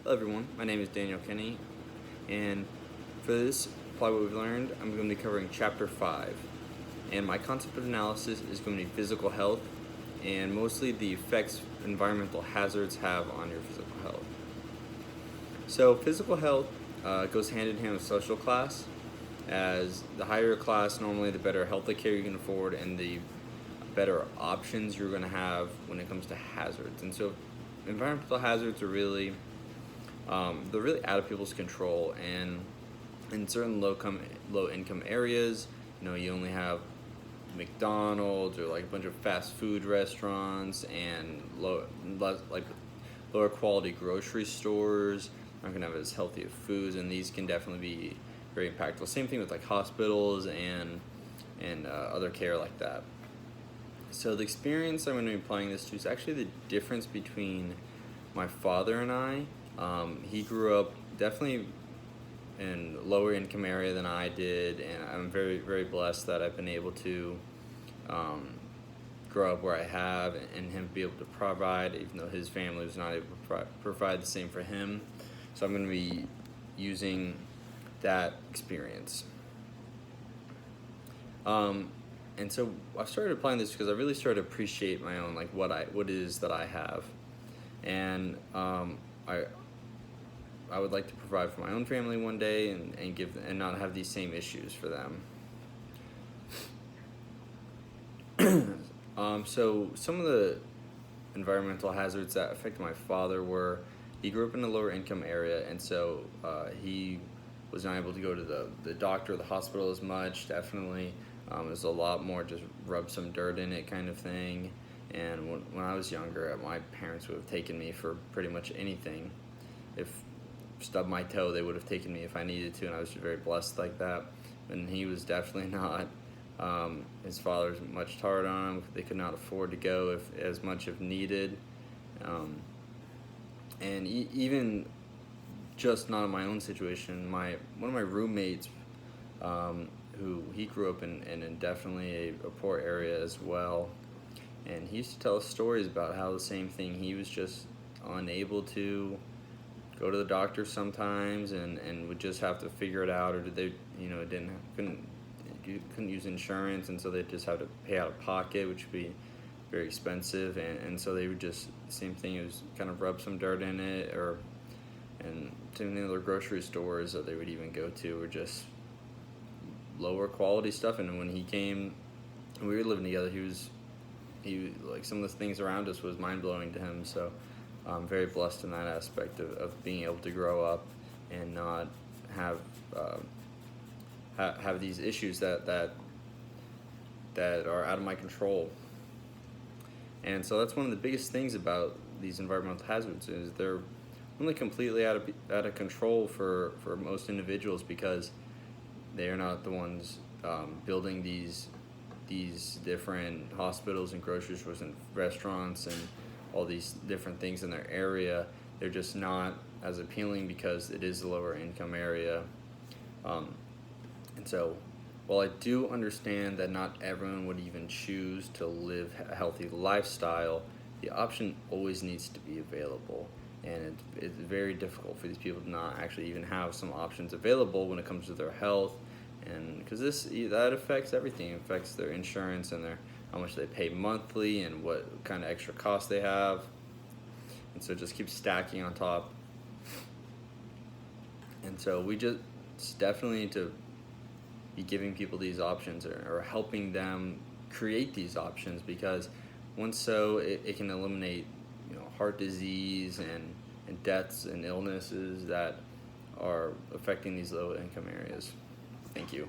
Hello everyone, my name is Daniel Kenny, and for this Apply What We've Learned, I'm going to be covering Chapter 5. And my concept of analysis is going to be physical health, and mostly the effects environmental hazards have on your physical health. So physical health goes hand in hand with social class, as the higher your class, normally the better health care you can afford and the better options you're going to have when it comes to hazards. And so environmental hazards are really they're really out of people's control, and in certain low income areas, you only have McDonald's or like a bunch of fast food restaurants and lower quality grocery stores aren't gonna have as healthy of foods, and these can definitely be very impactful. Same thing with like hospitals and other care like that. So the experience I'm going to be applying this to is actually the difference between my father and I. He grew up definitely in a lower income area than I did, and I'm very, very blessed that I've been able to grow up where I have, and him be able to provide, even though his family was not able to provide the same for him. So I'm going to be using that experience. And so I started applying this because I really started to appreciate my own, like what it is that I have, and I would like to provide for my own family one day and give and not have these same issues for them. So some of the environmental hazards that affected my father were he grew up in a lower income area, and so he was not able to go to the doctor or the hospital as much. Definitely, it was a lot more just rub some dirt in it kind of thing. And when I was younger, my parents would have taken me for pretty much anything. If stubbed my toe, they would have taken me if I needed to, and I was very blessed like that. And he was definitely not. His father's much hard on him. They could not afford to go as much if needed. And even just not in my own situation, one of my roommates, who he grew up in definitely a poor area as well, and he used to tell us stories about how the same thing, he was just unable to go to the doctor sometimes, and would just have to figure it out, or did they couldn't use insurance, and so they just have to pay out of pocket, which would be very expensive, and so they would just, same thing, it was kind of rub some dirt in it, and some of the other grocery stores that they would even go to were just lower quality stuff. And when he came, we were living together, he like, some of the things around us was mind-blowing to him. So I'm very blessed in that aspect of being able to grow up and not have have these issues that are out of my control. And so that's one of the biggest things about these environmental hazards, is they're only completely out of control for most individuals, because they are not the ones building these different hospitals and grocery stores and restaurants and all these different things in their area. They're just not as appealing because it is a lower income area. And so while I do understand that not everyone would even choose to live a healthy lifestyle, the option always needs to be available. And it's very difficult for these people to not actually even have some options available when it comes to their health, and because that affects everything. It affects their insurance and how much they pay monthly and what kind of extra costs they have, and so it just keeps stacking on top. And so we just definitely need to be giving people these options, or helping them create these options, because once so it can eliminate heart disease and deaths and illnesses that are affecting these low income areas. Thank you.